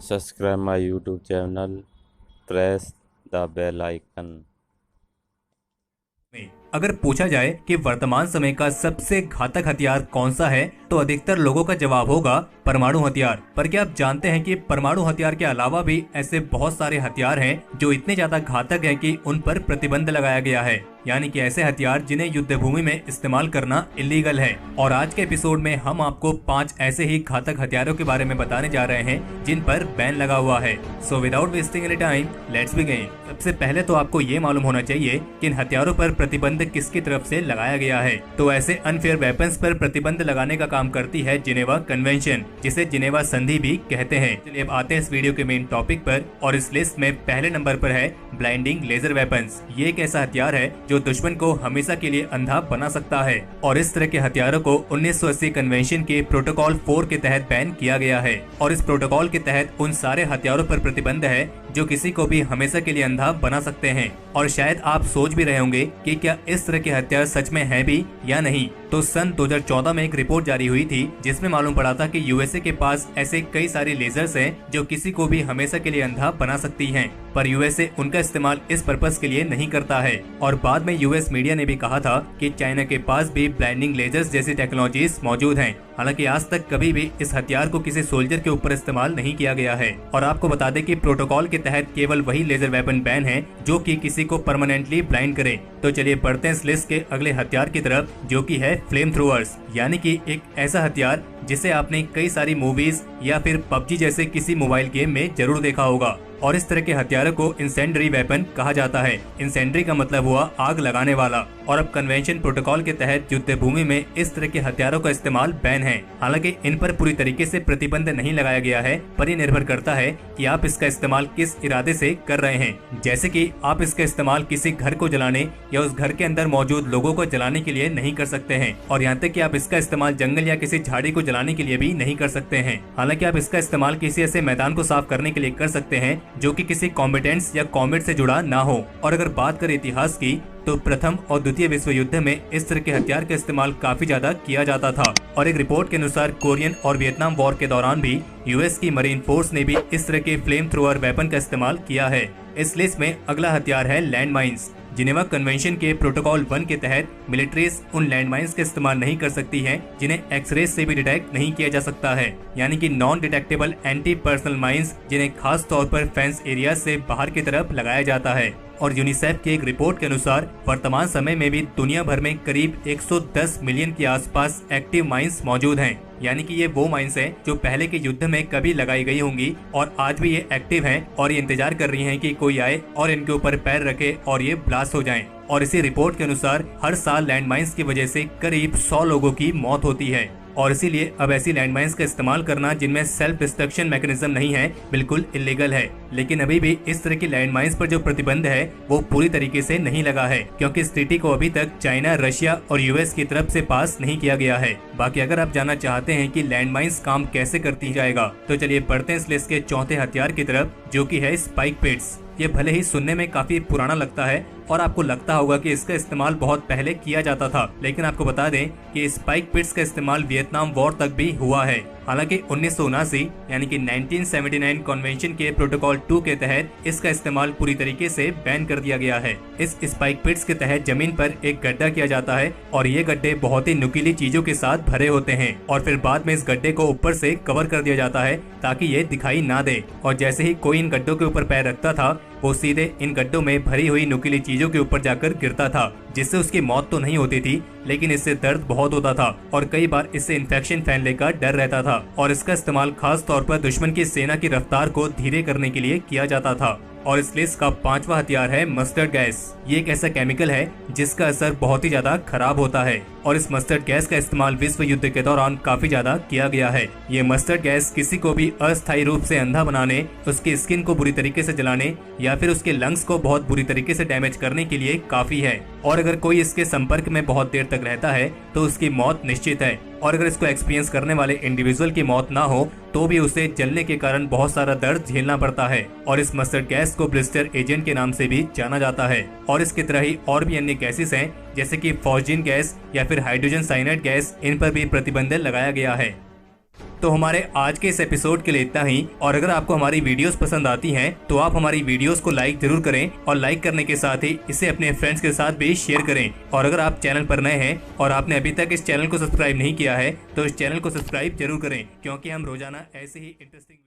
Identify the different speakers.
Speaker 1: Subscribe my YouTube channel. Press the bell icon.
Speaker 2: में अगर पूछा जाए कि वर्तमान समय का सबसे घातक हथियार कौन सा है तो अधिकतर लोगों का जवाब होगा परमाणु हथियार। पर क्या आप जानते हैं कि परमाणु हथियार के अलावा भी ऐसे बहुत सारे हथियार हैं जो इतने ज्यादा घातक हैं कि उन पर प्रतिबंध लगाया गया है, यानी कि ऐसे हथियार जिन्हें युद्ध भूमि में इस्तेमाल करना इलीगल है। और आज के एपिसोड में हम आपको 5 ऐसे ही घातक हथियारों के बारे में बताने जा रहे हैं जिन पर बैन लगा हुआ है। So without wasting any time let's begin. सबसे पहले तो आपको ये मालूम होना चाहिए कि इन हथियारों पर प्रतिबंध किसकी तरफ से लगाया गया है। तो ऐसे अनफेयर वेपन्स पर प्रतिबंध लगाने का काम करती है जिनेवा कन्वेंशन, जिसे जिनेवा संधि भी कहते हैं। चलिए अब आते हैं इस वीडियो के मेन टॉपिक पर, और इस लिस्ट में पहले नंबर पर है ब्लाइंडिंग लेजर वेपन्स। ये एक ऐसा हथियार है जो दुश्मन को हमेशा के लिए अंधा बना सकता है, और इस तरह के हथियारों को 1980 कन्वेंशन के प्रोटोकॉल 4 के तहत बैन किया गया है। और इस प्रोटोकॉल के तहत उन सारे हथियारों पर प्रतिबंध है जो किसी को भी हमेशा के लिए अंधा बना सकते हैं। और शायद आप सोच भी रहे होंगे कि क्या इस तरह के हथियार सच में है भी या नहीं। तो सन 2014 में एक रिपोर्ट जारी हुई थी जिसमें मालूम पड़ा था कि यूएसए के पास ऐसे कई सारे लेजर्स हैं जो किसी को भी हमेशा के लिए अंधा बना सकती हैं, पर यूएसए उनका इस्तेमाल इस पर्पस के लिए नहीं करता है। और बाद में यूएस मीडिया ने भी कहा था कि चाइना के पास भी ब्लाइंडिंग लेजर्स जैसी टेक्नोलॉजीज मौजूद हैं। हालांकि आज तक कभी भी इस हथियार को किसी सोल्जर के ऊपर इस्तेमाल नहीं किया गया है। और आपको बता दें कि प्रोटोकॉल के तहत केवल वही लेजर वेपन बैन है जो कि किसी को परमानेंटली ब्लाइंड करे। तो चलिए बढ़ते हैं इस लिस्ट के अगले हथियार की तरफ, जो कि है फ्लेम थ्रोअर्स, यानी कि एक ऐसा हथियार जिसे आपने कई सारी मूवीज या फिर पबजी जैसे किसी मोबाइल गेम में जरूर देखा होगा। और इस तरह के हथियारों को इंसेंडरी वेपन कहा जाता है। इंसेंडरी का मतलब हुआ आग लगाने वाला। और अब कन्वेंशन प्रोटोकॉल के तहत युद्ध भूमि में इस तरह के हथियारों का इस्तेमाल बैन है। हालांकि इन पर पूरी तरीके से प्रतिबंध नहीं लगाया गया है, पर ये निर्भर करता है कि आप इसका इस्तेमाल किस इरादे से कर रहे हैं। जैसे कि आप इसका इस्तेमाल किसी घर को जलाने या उस घर के अंदर मौजूद लोगों को जलाने के लिए नहीं कर सकते हैं। और यहाँ तक कि आप इसका इस्तेमाल जंगल या किसी झाड़ी को जलाने के लिए भी नहीं कर सकते हैं। हालांकि आप इसका इस्तेमाल किसी ऐसे मैदान को साफ करने के लिए कर सकते हैं जो कि किसी कॉम्बेटेंट्स या कॉम्बेट से जुड़ा ना हो। और अगर बात करें इतिहास की, तो प्रथम और द्वितीय विश्व युद्ध में इस तरह के हथियार का इस्तेमाल काफी ज्यादा किया जाता था। और एक रिपोर्ट के अनुसार कोरियन और वियतनाम वॉर के दौरान भी यूएस की मरीन फोर्स ने भी इस तरह के फ्लेम थ्रोअर वेपन का इस्तेमाल किया है। इस लिस्ट में अगला हथियार है लैंड माइंस। जिनेवा कन्वेंशन के प्रोटोकॉल 1 के तहत मिलिट्रीज उन लैंडमाइंस का इस्तेमाल नहीं कर सकती हैं जिन्हें एक्सरे से भी डिटेक्ट नहीं किया जा सकता है, यानी कि non detectable anti personal mines, जिन्हें खास तौर पर फेंस एरिया से बाहर की तरफ लगाया जाता है। और यूनिसेफ की एक रिपोर्ट के अनुसार वर्तमान समय में भी दुनिया भर में करीब 110 मिलियन के आसपास एक्टिव माइंस मौजूद हैं, यानी कि ये वो माइंस हैं जो पहले के युद्ध में कभी लगाई गई होंगी और आज भी ये एक्टिव हैं और ये इंतजार कर रही हैं कि कोई आए और इनके ऊपर पैर रखे और ये ब्लास्ट हो जाएं। और इसी रिपोर्ट के अनुसार हर साल लैंडमाइंस की वजह से करीब 100 लोगों की मौत होती है। और इसीलिए अब ऐसी लैंडमाइंस का इस्तेमाल करना जिनमें सेल्फ डिस्ट्रक्शन मैकेनिज्म नहीं है बिल्कुल इलीगल है। लेकिन अभी भी इस तरह की लैंडमाइंस पर जो प्रतिबंध है वो पूरी तरीके से नहीं लगा है, क्योंकि इस ट्रीटी को अभी तक चाइना, रशिया और यूएस की तरफ से पास नहीं किया गया है। बाकी अगर आप जानना चाहते हैं कि लैंडमाइंस काम कैसे करती जाएगा, तो चलिए बढ़ते हैं इस लिस्ट के चौथे हथियार की तरफ, जो की है स्पाइक पिट्स। ये भले ही सुनने में काफी पुराना लगता है और आपको लगता होगा कि इसका इस्तेमाल बहुत पहले किया जाता था, लेकिन आपको बता दें कि स्पाइक पिट्स का इस्तेमाल वियतनाम वॉर तक भी हुआ है। हालांकि 1979 यानी कि 1979 कन्वेंशन के प्रोटोकॉल 2 के तहत इसका इस्तेमाल पूरी तरीके से बैन कर दिया गया है। इस स्पाइक पिट्स के तहत जमीन पर एक गड्ढा किया जाता है और ये गड्ढे बहुत ही नुकीली चीजों के साथ भरे होते हैं, और फिर बाद में इस गड्ढे को ऊपर से कवर कर दिया जाता है ताकि ये दिखाई ना दे। और जैसे ही कोई इन गड्ढों के ऊपर पैर रखता था, वो सीधे इन गड्ढों में भरी हुई नुकीली चीजों के ऊपर जाकर गिरता था, जिससे उसकी मौत तो नहीं होती थी, लेकिन इससे दर्द बहुत होता था और कई बार इससे इन्फेक्शन फैलने का डर रहता था। और इसका इस्तेमाल खास तौर पर दुश्मन की सेना की रफ्तार को धीरे करने के लिए किया जाता था। और इस लिस्ट का 5वां हथियार है मस्टर्ड गैस। ये एक ऐसा केमिकल है जिसका असर बहुत ही ज्यादा खराब होता है, और इस मस्टर्ड गैस का इस्तेमाल विश्व युद्ध के दौरान काफी ज्यादा किया गया है। ये मस्टर्ड गैस किसी को भी अस्थायी रूप से अंधा बनाने, उसकी स्किन को बुरी तरीके से जलाने या फिर उसके लंग्स को बहुत बुरी तरीके से डैमेज करने के लिए काफी है। और अगर कोई इसके संपर्क में बहुत देर तक रहता है तो उसकी मौत निश्चित है। और अगर इसको एक्सपीरियंस करने वाले इंडिविजुअल की मौत ना हो तो भी उसे जलने के कारण बहुत सारा दर्द झेलना पड़ता है। और इस मस्टर्ड गैस को ब्लिस्टर एजेंट के नाम से भी जाना जाता है। और इसकी तरह ही और भी अन्य गैसेस हैं, जैसे कि फॉस्जिन गैस या फिर हाइड्रोजन साइनाइड गैस, इन पर भी प्रतिबंध लगाया गया है। तो हमारे आज के इस एपिसोड के लिए इतना ही। और अगर आपको हमारी वीडियोस पसंद आती हैं तो आप हमारी वीडियोस को लाइक जरूर करें और लाइक करने के साथ ही इसे अपने फ्रेंड्स के साथ भी शेयर करें। और अगर आप चैनल पर नए हैं और आपने अभी तक इस चैनल को सब्सक्राइब नहीं किया है तो इस चैनल को सब्सक्राइब जरूर करें, क्योंकि हम रोजाना ऐसे ही इंटरेस्टिंग